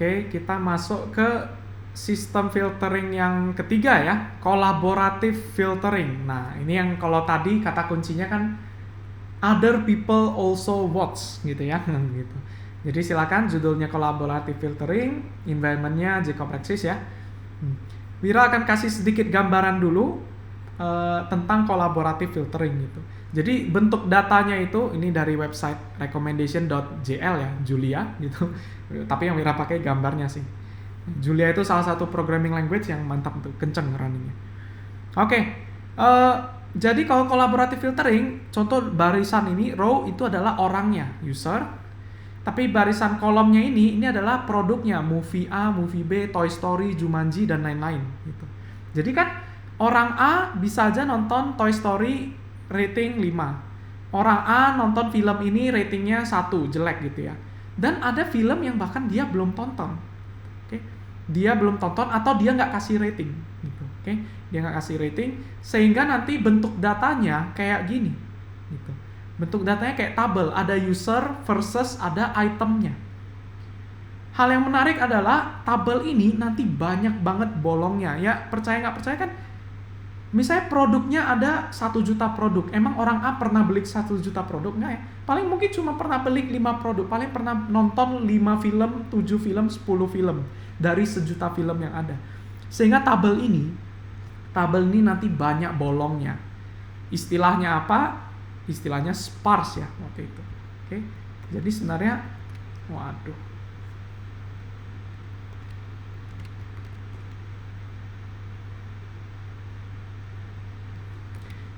Oke, kita masuk ke sistem filtering yang ketiga ya, collaborative filtering. Nah, ini yang kalau tadi kata kuncinya kan other people also watch gitu ya, gitu. Jadi silakan judulnya collaborative filtering, environment-nya Jacob Rexis ya. Wira akan kasih sedikit gambaran dulu tentang collaborative filtering gitu. Jadi bentuk datanya itu ini dari website recommendation.jl ya, Julia gitu. Tapi yang Wira pakai gambarnya sih. Julia itu salah satu programming language yang mantap tuh, kenceng runningnya. Oke, jadi kalau collaborative filtering, contoh barisan ini row itu adalah orangnya, user. Tapi barisan kolomnya ini adalah produknya, movie A, movie B, Toy Story, Jumanji dan lain-lain gitu. Jadi kan orang A bisa aja nonton Toy Story rating 5. Orang A nonton film ini ratingnya 1, jelek gitu ya. Dan ada film yang bahkan dia belum tonton. Oke. Dia belum tonton atau dia nggak kasih rating gitu. Oke. Dia nggak kasih rating sehingga nanti bentuk datanya kayak gini gitu. Bentuk datanya kayak tabel, ada user versus ada itemnya. Hal yang menarik adalah tabel ini nanti banyak banget bolongnya. Ya percaya nggak percaya kan, misalnya produknya ada 1 juta produk. Emang orang A pernah beli 1 juta produk? Nggak ya? Paling mungkin cuma pernah beli 5 produk. Paling pernah nonton 5 film, 7 film, 10 film. Dari 1 juta film yang ada. Sehingga tabel ini nanti banyak bolongnya. Istilahnya apa? Istilahnya sparse ya waktu itu. Oke. Jadi sebenarnya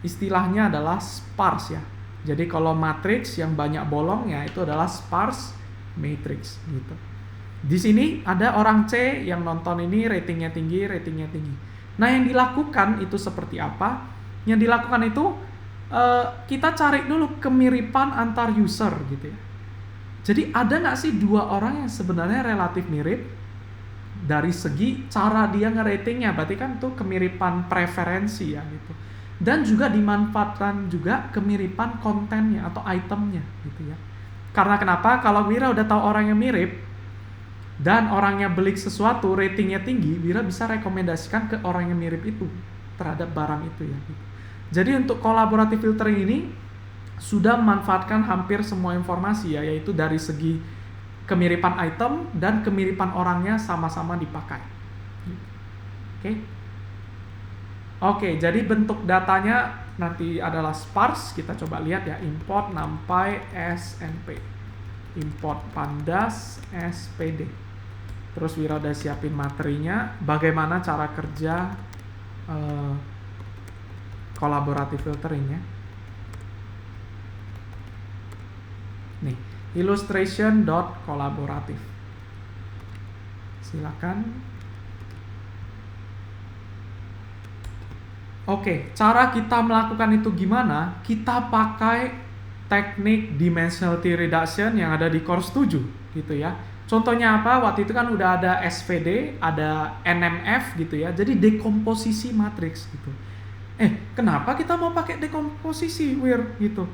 istilahnya adalah sparse ya. Jadi kalau matriks yang banyak bolongnya itu adalah sparse matrix gitu. Di sini ada orang C yang nonton ini ratingnya tinggi. Nah, yang dilakukan itu seperti apa? Yang dilakukan itu kita cari dulu kemiripan antar user gitu ya. Jadi ada nggak sih 2 orang yang sebenarnya relatif mirip dari segi cara dia ngeratingnya, berarti kan itu kemiripan preferensi ya gitu. Dan juga dimanfaatkan juga kemiripan kontennya atau itemnya gitu ya. Karena kenapa? Kalau Wira udah tahu orang yang mirip dan orangnya beli sesuatu ratingnya tinggi, Wira bisa rekomendasikan ke orang yang mirip itu terhadap barang itu ya gitu. Jadi untuk collaborative filtering ini sudah memanfaatkan hampir semua informasi ya, yaitu dari segi kemiripan item dan kemiripan orangnya sama-sama dipakai. Oke, jadi bentuk datanya nanti adalah sparse. Kita coba lihat ya, import numpy snp, import pandas spd. Terus Wira udah siapin materinya, bagaimana cara kerja collaborative filtering ya. Nih, illustration.collaborative. Silakan. Oke, cara kita melakukan itu gimana? Kita pakai teknik dimensionality reduction yang ada di course 7 gitu ya. Contohnya apa? Waktu itu kan udah ada SVD, ada NMF gitu ya. Jadi dekomposisi matriks gitu. Kenapa kita mau pakai dekomposisi, Wir? Gitu.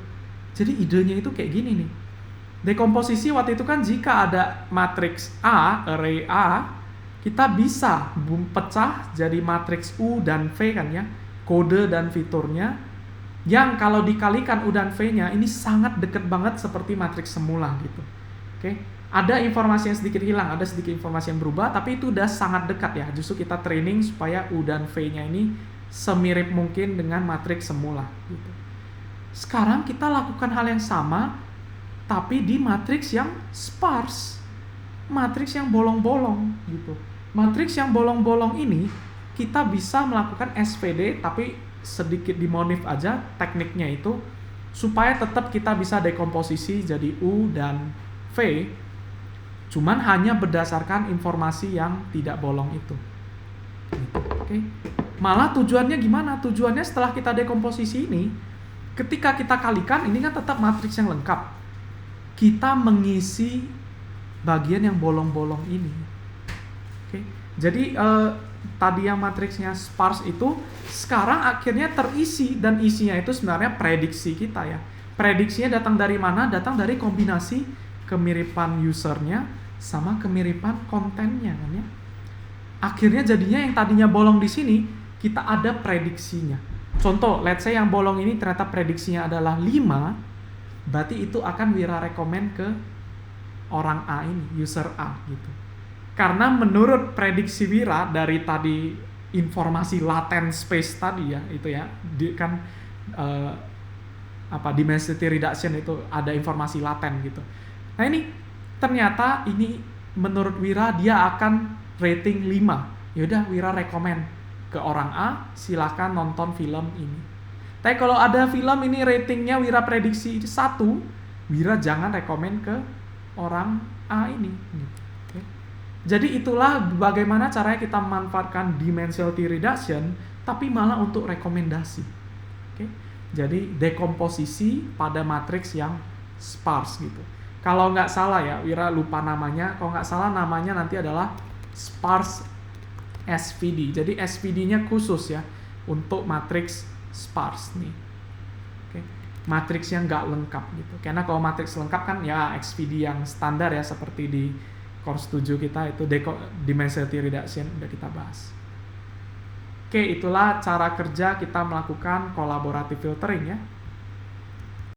Jadi idenya itu kayak gini nih. Dekomposisi waktu itu kan jika ada matriks A, array A, kita bisa pecah jadi matriks U dan V kan ya. Kode dan fiturnya. Yang kalau dikalikan U dan V-nya ini sangat deket banget seperti matriks semula gitu. Oke. Ada informasi yang sedikit hilang, ada sedikit informasi yang berubah, tapi itu udah sangat dekat ya. Justru kita training supaya U dan V-nya ini semirip mungkin dengan matriks semula gitu. Sekarang kita lakukan hal yang sama tapi di matriks yang sparse, matriks yang bolong-bolong gitu. Matriks yang bolong-bolong ini kita bisa melakukan SVD tapi sedikit dimodif aja tekniknya itu supaya tetap kita bisa dekomposisi jadi U dan V, cuman hanya berdasarkan informasi yang tidak bolong itu. Oke. Malah tujuannya gimana? Tujuannya setelah kita dekomposisi ini, ketika kita kalikan, ini kan tetap matriks yang lengkap. Kita mengisi bagian yang bolong-bolong ini. Oke. Jadi tadi yang matriksnya sparse itu sekarang akhirnya terisi, dan isinya itu sebenarnya prediksi kita ya. Prediksinya datang dari mana? Datang dari kombinasi kemiripan usernya sama kemiripan kontennya kan ya. Akhirnya jadinya yang tadinya bolong di sini, kita ada prediksinya. Contoh, let's say yang bolong ini ternyata prediksinya adalah 5, berarti itu akan Wira rekomend ke orang A ini, user A gitu. Karena menurut prediksi Wira dari tadi informasi latent space tadi ya, itu ya, kan dimensity reduction itu ada informasi laten gitu. Nah ini ternyata ini menurut Wira dia akan rating 5. Yaudah Wira rekomend ke orang A, silakan nonton film ini. Tapi kalau ada film ini ratingnya Wira prediksi 1, Wira jangan rekomend ke orang A ini. Okay. Jadi itulah bagaimana caranya kita memanfaatkan dimensionality reduction, tapi malah untuk rekomendasi. Okay. Jadi dekomposisi pada matriks yang sparse gitu. Kalau nggak salah ya, Wira lupa namanya. Kalau nggak salah namanya nanti adalah sparse SVD. Jadi SVD-nya khusus ya untuk matriks sparse nih. Oke. Matriks yang nggak lengkap gitu. Karena kalau matriks lengkap kan ya XVD yang standar ya seperti di course 7 kita itu dimensionality reduction udah kita bahas. Oke, itulah cara kerja kita melakukan collaborative filtering ya.